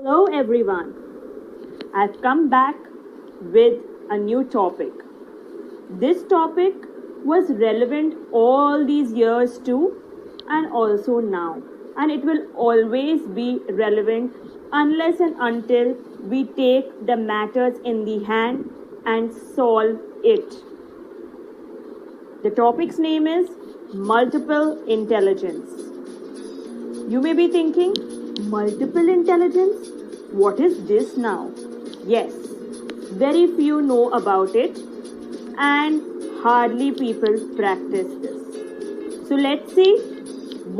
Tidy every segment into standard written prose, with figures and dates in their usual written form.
Hello everyone. I've come back with a new topic. This topic was relevant all these years too and also now. And it will always be relevant unless and until we take the matters in the hand and solve it. The topic's name is multiple intelligence. You may be thinking, multiple intelligence? What is this now? Yes, very few know about it and hardly people practice this. So let's see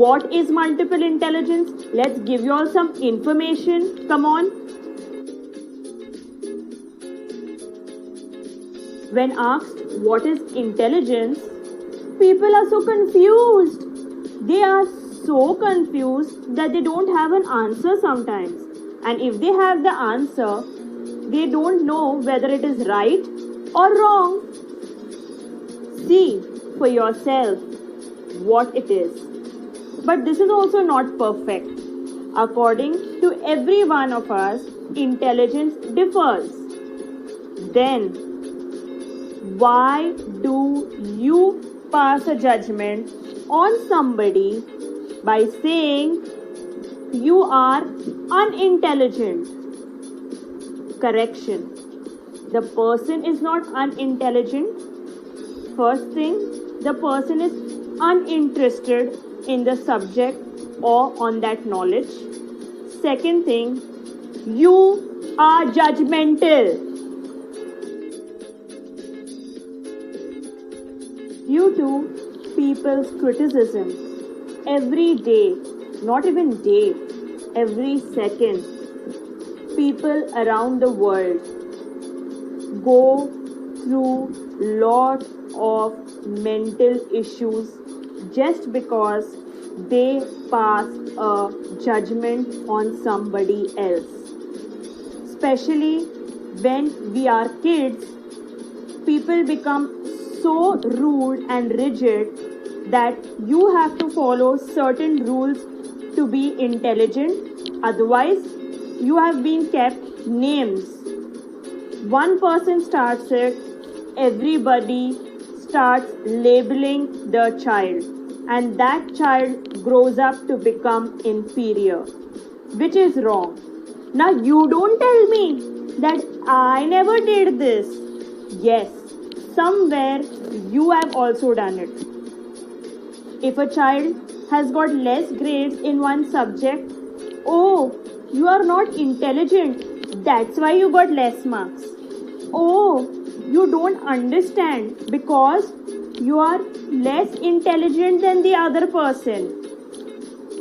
what is multiple intelligence. Let's give you all some information. Come on. When asked what is intelligence, people are so confused. They are so confused that they don't have an answer sometimes. And if they have the answer, they don't know whether it is right or wrong. See for yourself what it is. But this is also not perfect. According to every one of us, intelligence differs. Then, why do you pass a judgment on somebody by saying you are unintelligent? Correction. The person is not unintelligent. First thing, the person is uninterested in the subject or on that knowledge. Second thing, you are judgmental. Due to people's criticism, every day, not even day, every second, people around the world go through lot of mental issues just because they pass a judgment on somebody else. Especially when we are kids, people become so rude and rigid that you have to follow certain rules to be intelligent. Otherwise, you have been kept names. One person starts it, everybody starts labeling the child, and that child grows up to become inferior, which is wrong. Now you don't tell me that I never did this. Yes, somewhere you have also done it. If a child has got less grades in one subject, oh, you are not intelligent, that's why you got less marks. Oh, you don't understand because you are less intelligent than the other person.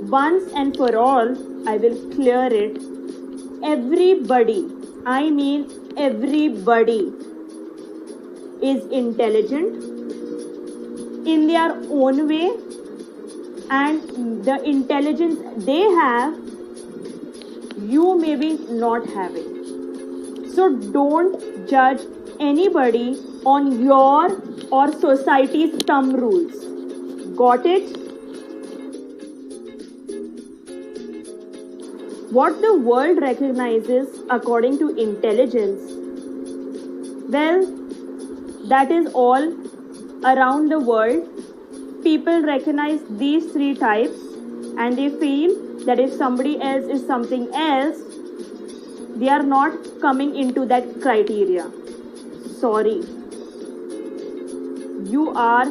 Once and for all, I will clear it. Everybody, I mean everybody, is intelligent in their own way, and the intelligence they have, you may be not having. So don't judge anybody on your or society's thumb rules. Got it? What the world recognizes according to intelligence, well, that is all around the world. People recognize these three types and they feel that if somebody else is something else, they are not coming into that criteria. Sorry, you are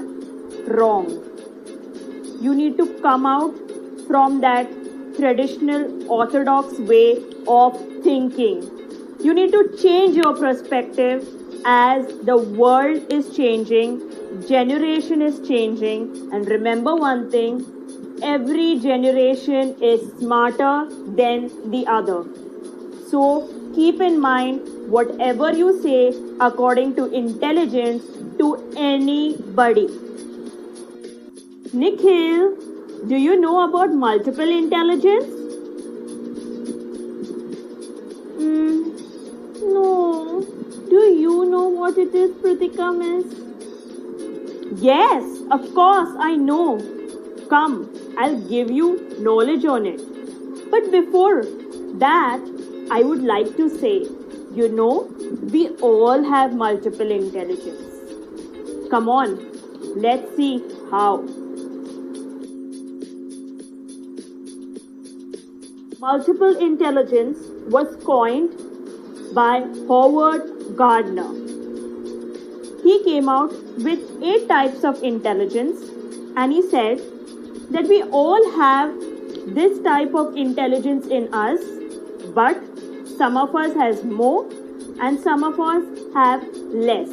wrong. You need to come out from that traditional orthodox way of thinking. You need to change your perspective as the world is changing, generation is changing, and remember one thing, every generation is smarter than the other. So keep in mind whatever you say according to intelligence to anybody. Nikhil, do you know about multiple intelligence? No. Do you know what it is, Pritika miss? Yes, of course, I know. Come, I'll give you knowledge on it. But before that, I would like to say, we all have multiple intelligence. Come on, let's see how. Multiple intelligence was coined by Howard Gardner. He came out with 8 types of intelligence, and he said that we all have this type of intelligence in us, but some of us has more and some of us have less.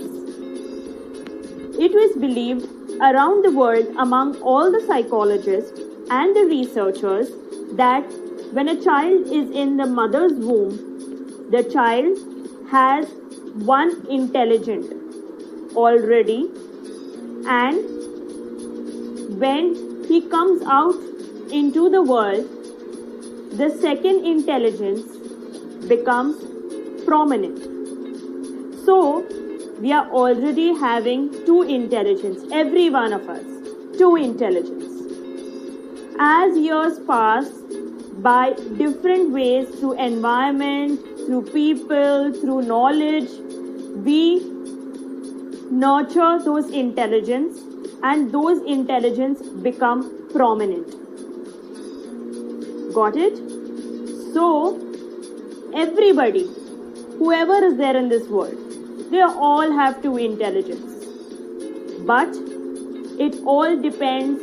It was believed around the world among all the psychologists and the researchers that when a child is in the mother's womb, the child has one intelligence already, and when he comes out into the world, the second intelligence becomes prominent. So, we are already having 2 intelligence, every one of us, 2 intelligence. As years pass by different ways, through environment, through people, through knowledge, we nurture those intelligence, and those intelligence become prominent. Got it? So, everybody, whoever is there in this world, they all have 2 intelligence. But it all depends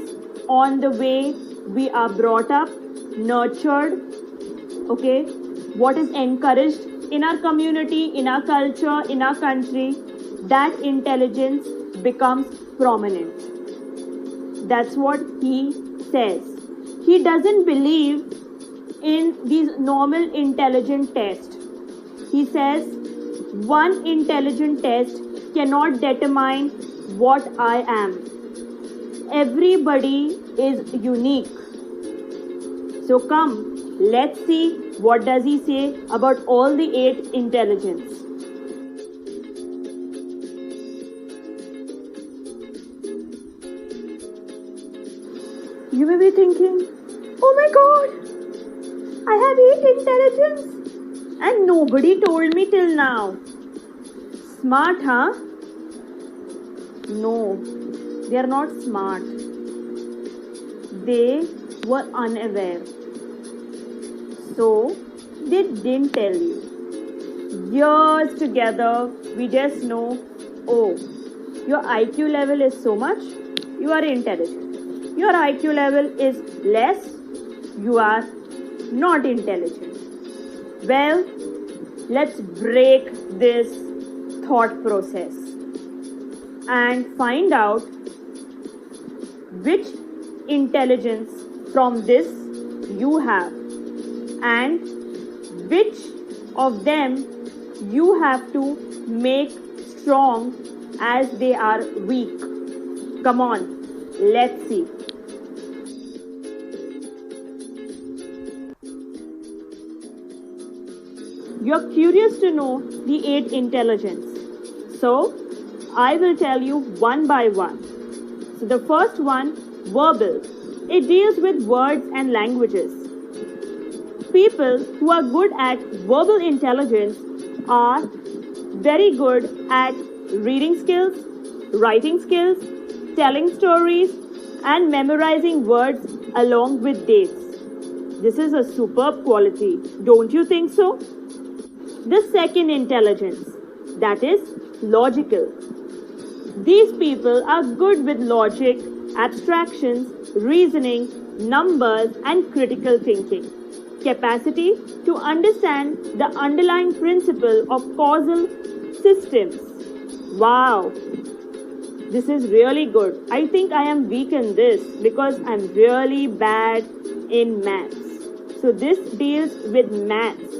on the way we are brought up, nurtured, okay? What is encouraged in our community, in our culture, in our country, that intelligence becomes prominent. That's what he says. He doesn't believe in these normal intelligence tests. He says one intelligence test cannot determine what I am. Everybody is unique. So come, let's see what does he say about all the 8 intelligence. You may be thinking, oh my god, I have 8 intelligence and nobody told me till now. Smart, huh? No, they are not smart. They were unaware. So, they didn't tell you. Years together, we just know, oh, your IQ level is so much, you are intelligent. Your IQ level is less, you are not intelligent. Well, let's break this thought process and find out which intelligence from this you have and which of them you have to make strong as they are weak. Come on, let's see. You're curious to know the 8 intelligence. So, I will tell you one by one. So, the first one, verbal. It deals with words and languages. People who are good at verbal intelligence are very good at reading skills, writing skills, telling stories, and memorizing words along with dates. This is a superb quality, don't you think so? The second intelligence, that is logical. These people are good with logic, abstractions, reasoning, numbers, and critical thinking. Capacity to understand the underlying principle of causal systems. Wow, this is really good. I think I am weak in this because I'm really bad in maths. So this deals with maths.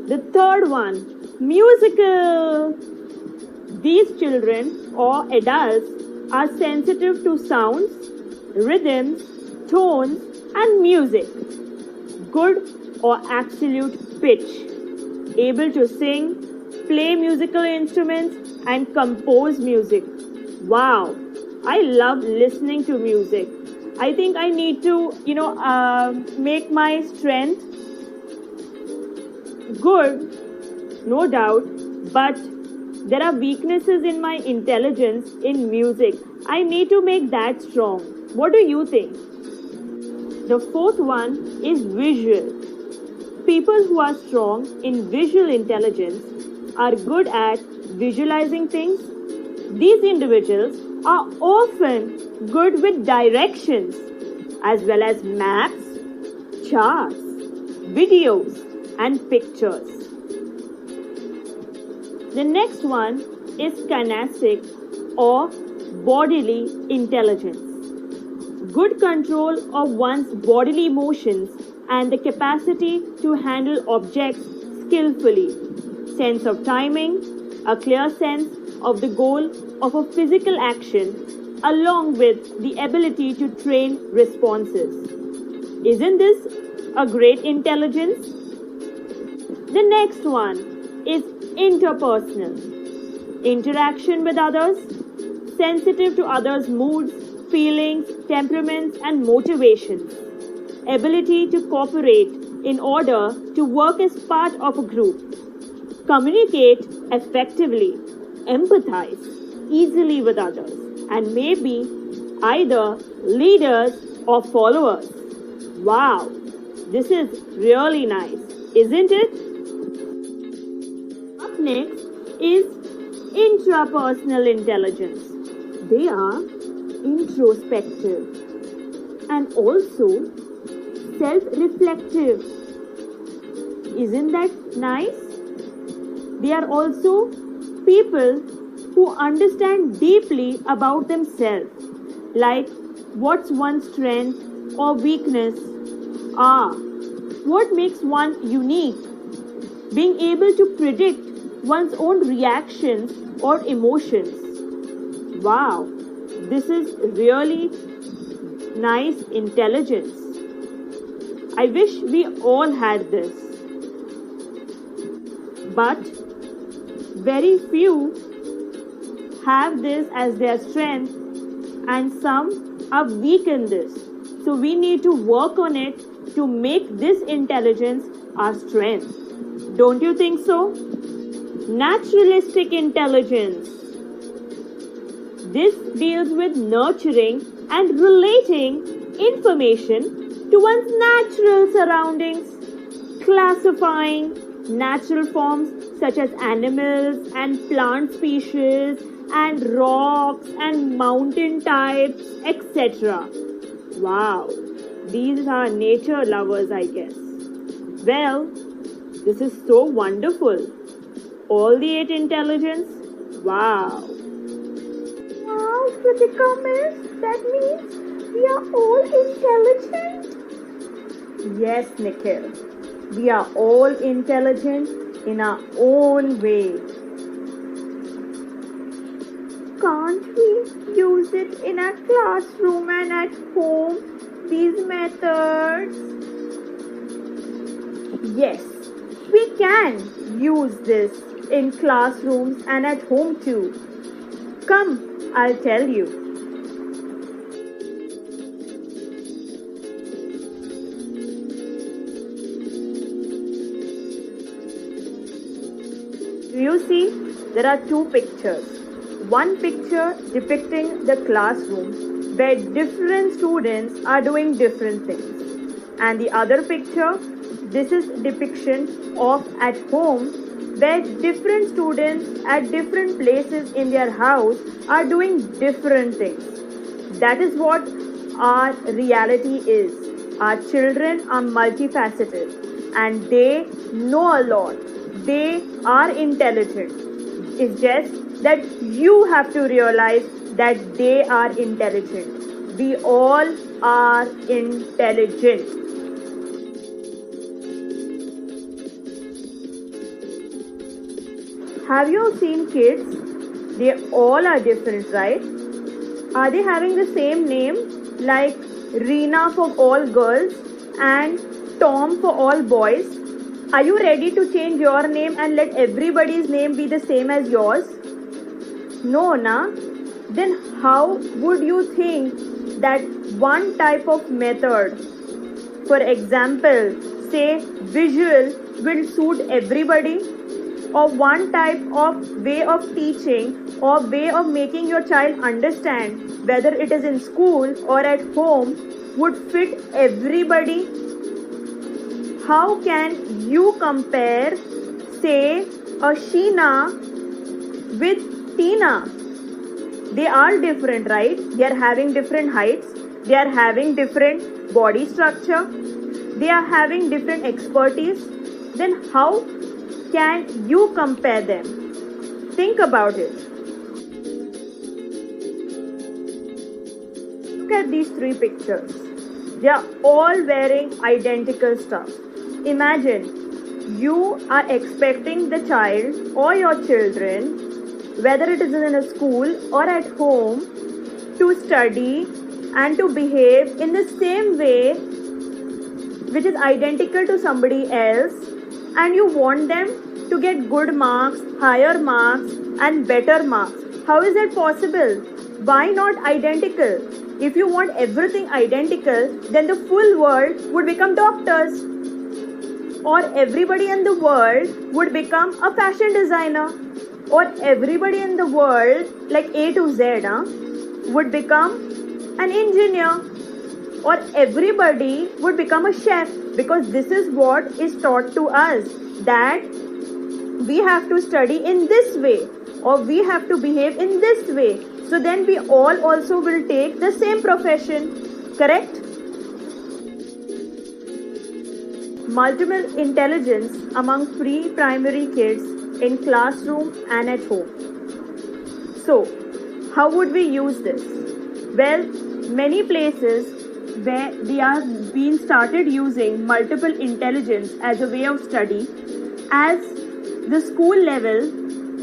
The third one, musical. These children or adults are sensitive to sounds, rhythms, tones, and music. Good or absolute pitch. Able to sing, play musical instruments, and compose music. Wow, I love listening to music. I think I need to, make my strength good, no doubt, but there are weaknesses in my intelligence in music. I need to make that strong. What do you think? The fourth one is visual. People who are strong in visual intelligence are good at visualizing things. These individuals are often good with directions as well as maps, charts, videos, and pictures. The next one is kinesthetic or bodily intelligence. Good control of one's bodily motions and the capacity to handle objects skillfully. Sense of timing, a clear sense of the goal of a physical action, along with the ability to train responses. Isn't this a great intelligence? The next one is interpersonal. Interaction with others, sensitive to others' moods, feelings, temperaments, and motivations. Ability to cooperate in order to work as part of a group. Communicate effectively, empathize easily with others, and maybe either leaders or followers. Wow, this is really nice, isn't it? Up next is intrapersonal intelligence. They are introspective and also self-reflective. Isn't that nice? They are also people who understand deeply about themselves, like what's one's strength or weakness are, what makes one unique, being able to predict one's own reactions or emotions. Wow, this is really nice intelligence. I wish we all had this. But very few have this as their strength and some are weak in this. So we need to work on it to make this intelligence our strength. Don't you think so? Naturalistic intelligence. This deals with nurturing and relating information to one's natural surroundings, classifying natural forms such as animals and plant species and rocks and mountain types, etc. Wow, these are nature lovers, I guess. Well, this is so wonderful. All the 8 intelligence? Wow. Wow, Kritika miss, that means we are all intelligent? Yes, Nikhil. We are all intelligent in our own way. Can't we use it in our classroom and at home, these methods? Yes, we can use this in classrooms and at home too. Come, I'll tell you. Do you see? There are 2 pictures. One picture depicting the classroom where different students are doing different things. And the other picture, this is depiction of at home where different students at different places in their house are doing different things. That is what our reality is. Our children are multifaceted and they know a lot. They are intelligent. It's just that you have to realize that they are intelligent. We all are intelligent. Have you seen kids? They all are different, right? Are they having the same name like Reena for all girls and Tom for all boys? Are you ready to change your name and let everybody's name be the same as yours? No, na? Then how would you think that one type of method. For example, say visual will suit everybody, or one type of way of teaching or way of making your child understand, whether it is in school or at home, would fit everybody. How can you compare, say, a Sheena with Tina? They are different, right? They are having different heights, they are having different body structure, they are having different expertise. Then how can you compare them? Think about it. Look at these three pictures. They are all wearing identical stuff. Imagine you are expecting the child or your children, whether it is in a school or at home, to study and to behave in the same way which is identical to somebody else, and you want them to get good marks, higher marks and better marks. How is that possible? Why not identical? If you want everything identical, then the full world would become doctors, or everybody in the world would become a fashion designer, or everybody in the world, like A to Z, would become an engineer, or everybody would become a chef, because this is what is taught to us, that we have to study in this way or we have to behave in this way. So then we all also will take the same profession, correct? Multiple intelligence among pre-primary kids in classroom and at home. So, how would we use this? Well, many places where they are being started using multiple intelligence as a way of study, as the school level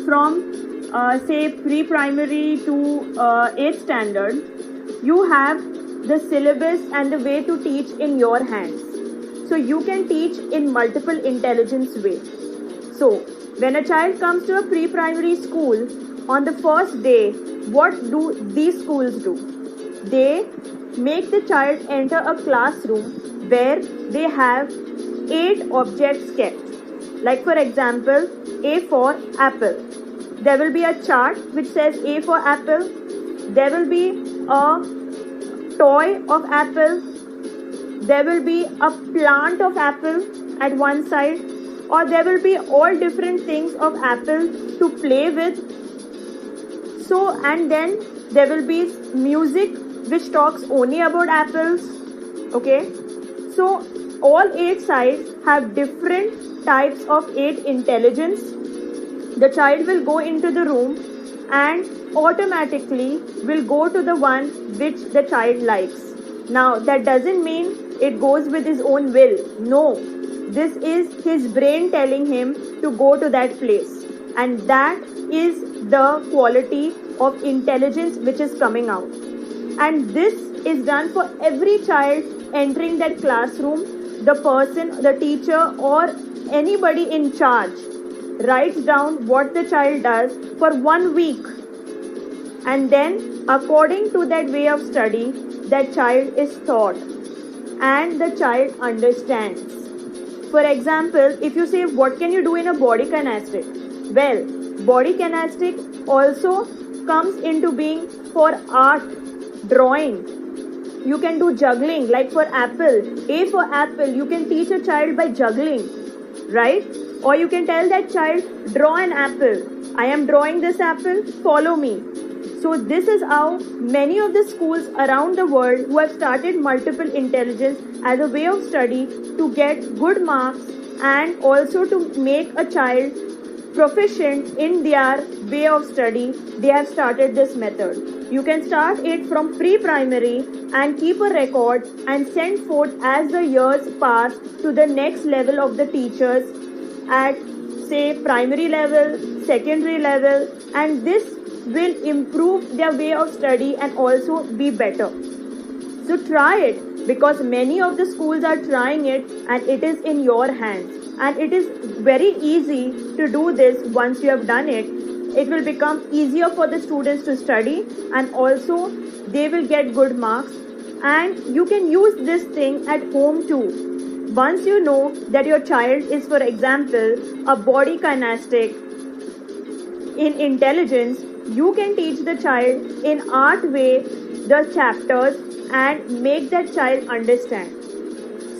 from say pre-primary to 8th standard, you have the syllabus and the way to teach in your hands. So you can teach in multiple intelligence way. So when a child comes to a pre-primary school, on the first day, what do these schools do? They make the child enter a classroom where they have 8 objects kept. Like for example, A for apple. There will be a chart which says A for apple. There will be a toy of apple. There will be a plant of apple at one side, or there will be all different things of apple to play with. So, and then there will be music which talks only about apples. Okay, so all 8 sides have different types of 8 intelligence. The child will go into the room and automatically will go to the one which the child likes. Now that doesn't mean it goes with his own will. No, this is his brain telling him to go to that place, and that is the quality of intelligence which is coming out. And this is done for every child entering that classroom. The person, the teacher or anybody in charge writes down what the child does for 1 week, and then according to that way of study, that child is taught and the child understands. For example, if you say what can you do in a body kinestic? Well, body kinestic also comes into being for art, drawing. You can do juggling, like for apple. A for apple, you can teach a child by juggling, right? Or you can tell that child, draw an apple. I am drawing this apple, follow me. So this is how many of the schools around the world who have started multiple intelligence as a way of study to get good marks and also to make a child proficient in their way of study, they have started this method. You can start it from pre-primary and keep a record and send forth as the years pass to the next level of the teachers at say primary level, secondary level, and this will improve their way of study and also be better. So try it, because many of the schools are trying it and it is in your hands. And it is very easy to do this. Once you have done it, it will become easier for the students to study, and also they will get good marks, And you can use this thing at home too. Once you know that your child is, for example, a body kinestic in intelligence, you can teach the child in art way the chapters and make that child understand.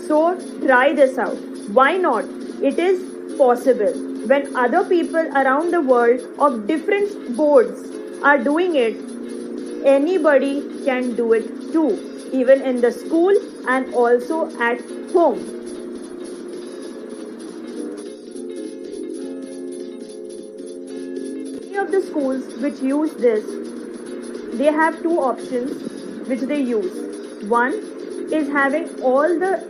So try this out. Why not? It is possible. When other people around the world of different boards are doing it, anybody can do it too, even in the school and also at home. Many of the schools which use this, they have two options which they use. One is having all the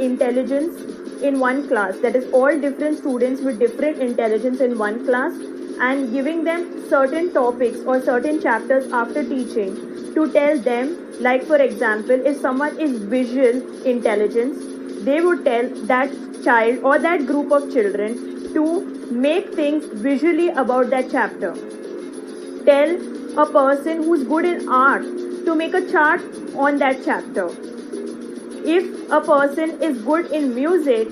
intelligence in one class, that is all different students with different intelligence in one class, and giving them certain topics or certain chapters after teaching to tell them, like for example, if someone is visual intelligence, they would tell that child or that group of children to make things visually about that chapter. Tell a person who's good in art to make a chart on that chapter. If a person is good in music,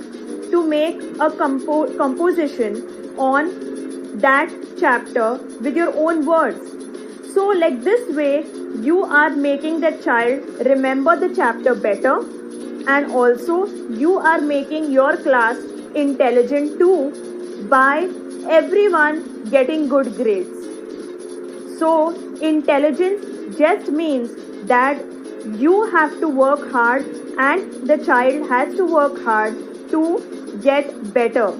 to make a composition on that chapter with your own words. So like this way, you are making the child remember the chapter better, and also you are making your class intelligent too by everyone getting good grades. So intelligence just means that you have to work hard and the child has to work hard to get better.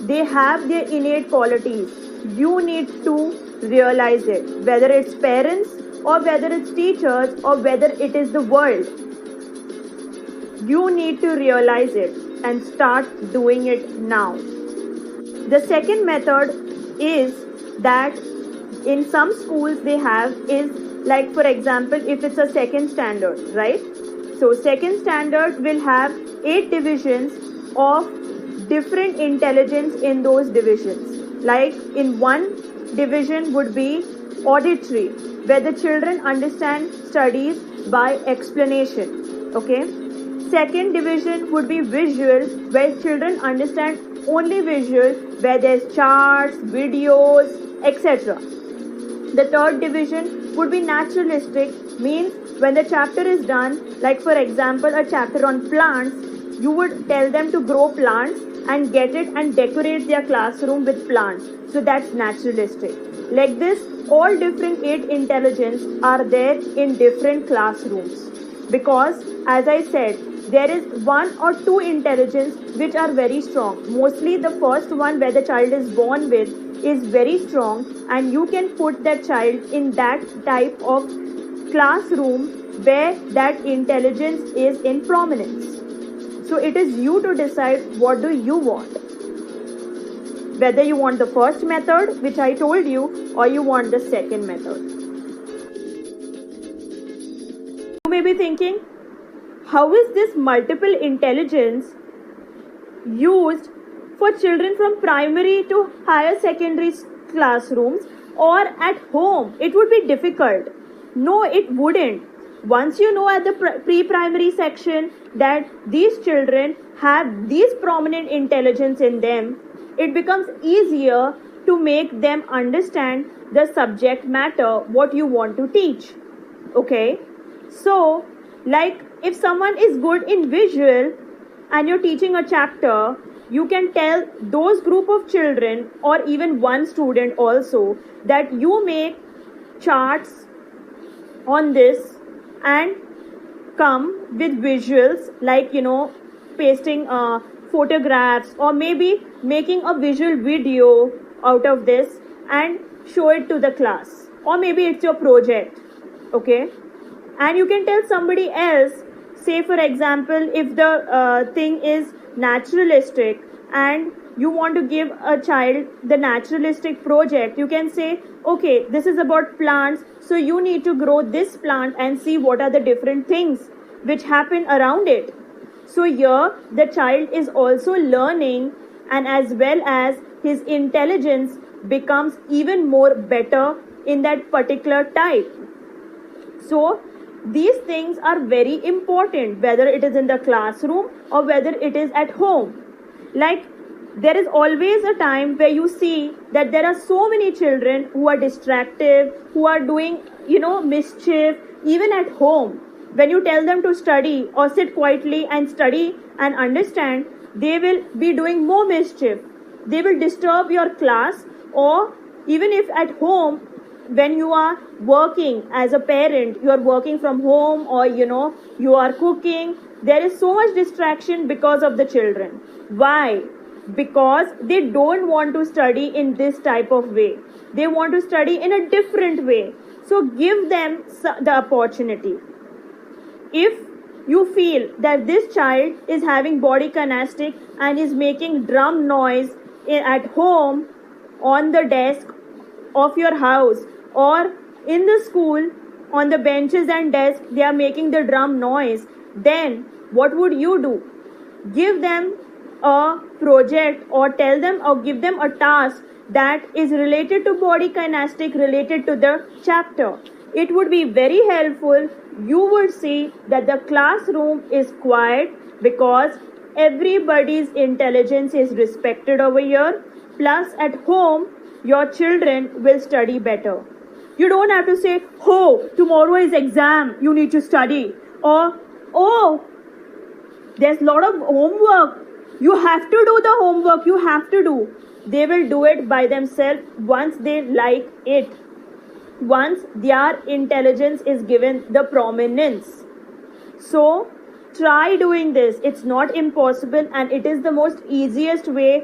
They have their innate qualities. You need to realize it, whether it's parents or whether it's teachers or whether it is the world. You need to realize it and start doing it now. The second method is that in some schools they have is, like for example, if it's a second standard, right? So second standard will have 8 divisions of different intelligence in those divisions. Like in one division would be auditory, where the children understand studies by explanation. Okay. Second division would be visual, where children understand only visual, where there's charts, videos, etc. The third division would be naturalistic, means when the chapter is done, like for example a chapter on plants, you would tell them to grow plants and get it and decorate their classroom with plants. So that's naturalistic. Like this, all different 8 intelligence are there in different classrooms. Because as I said, there is 1 or 2 intelligence which are very strong. Mostly the first one where the child is born with is very strong, and you can put that child in that type of classroom where that intelligence is in prominence. So it is you to decide what do you want. Whether you want the first method, which I told you, or you want the second method. You may be thinking, how is this multiple intelligence used for children from primary to higher secondary classrooms or at home? It would be difficult. No, it wouldn't. Once you know at the pre-primary section that these children have these prominent intelligence in them, it becomes easier to make them understand the subject matter, what you want to teach. Okay? So, like if someone is good in visual and you're teaching a chapter, you can tell those group of children or even one student also that you make charts on this and come with visuals, like pasting photographs or maybe making a visual video out of this and show it to the class, or maybe it's your project. Okay, and you can tell somebody else, say for example if the thing is naturalistic and you want to give a child the naturalistic project, you can say, okay, this is about plants, so you need to grow this plant and see what are the different things which happen around it. So here the child is also learning, and as well as his intelligence becomes even more better in that particular type. So These things are very important, whether it is in the classroom or whether it is at home. Like, there is always a time where you see that there are so many children who are distracted, who are doing, mischief, even at home. When you tell them to study or sit quietly and study and understand, they will be doing more mischief. They will disturb your class, or even if at home, when you are working as a parent, you are working from home, or you are cooking, there is so much distraction because of the children. Why? Because they don't want to study in this type of way. They want to study in a different way. So give them the opportunity. If you feel that this child is having body kinestic and is making drum noise at home, on the desk of your house, or in the school, on the benches and desks, they are making the drum noise, then what would you do? Give them a project, or tell them, or give them a task that is related to body kinestic, related to the chapter. It would be very helpful. You would see that the classroom is quiet because everybody's intelligence is respected over here. Plus, at home, your children will study better. You don't have to say, oh, tomorrow is exam, you need to study. Or, oh, there's a lot of homework. You have to do the homework, you have to do. They will do it by themselves once they like it. Once their intelligence is given the prominence. So, try doing this. It's not impossible, and it is the most easiest way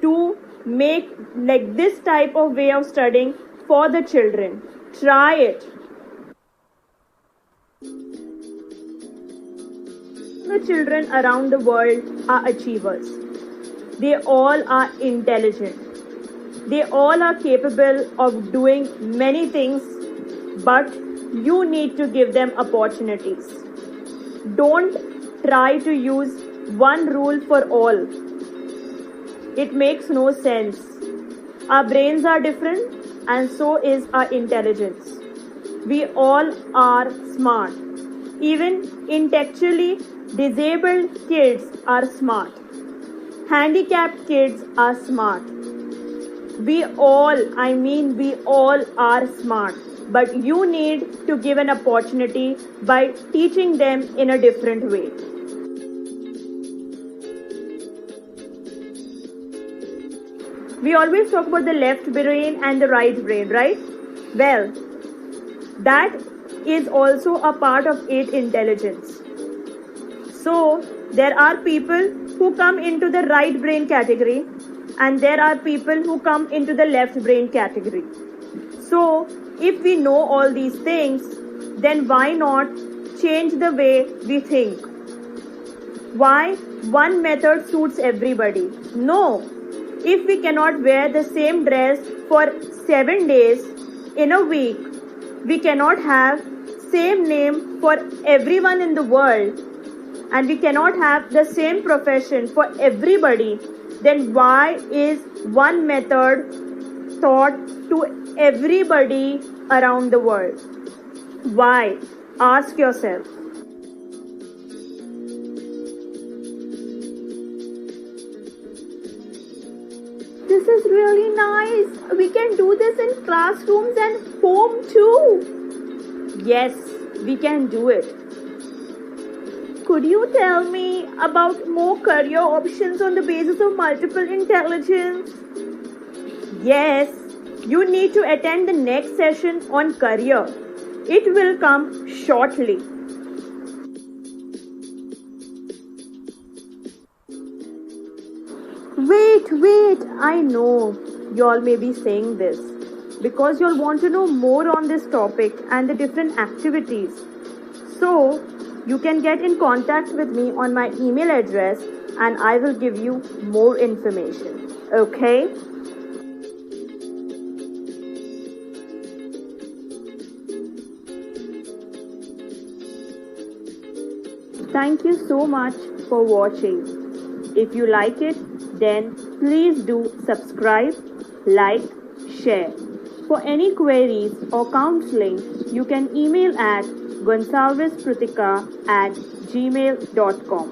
to make like this type of way of studying for the children. Try it. The children around the world are achievers. They all are intelligent. They all are capable of doing many things, but you need to give them opportunities. Don't try to use one rule for all. It makes no sense. Our brains are different, and so is our intelligence. We all are smart. Even intellectually disabled kids are smart. Handicapped kids are smart. We all are smart. But you need to give an opportunity by teaching them in a different way. We always talk about the left brain and the right brain, right? Well, that is also a part of innate intelligence. So, there are people who come into the right brain category, and there are people who come into the left brain category. So, if we know all these things, then why not change the way we think? Why one method suits everybody? No. If we cannot wear the same dress for 7 days in a week, we cannot have same name for everyone in the world, and we cannot have the same profession for everybody, then why is one method taught to everybody around the world? Why? Ask yourself. This is really nice. We can do this in classrooms and home too. Yes, we can do it. Could you tell me about more career options on the basis of multiple intelligence? Yes, you need to attend the next session on career. It will come shortly. Wait, I know you all may be saying this because you all want to know more on this topic and the different activities. So, you can get in contact with me on my email address and I will give you more information. Okay? Thank you so much for watching. If you like it, then please do subscribe, like, share. For any queries or counseling, you can email at gonsalvespritika@gmail.com.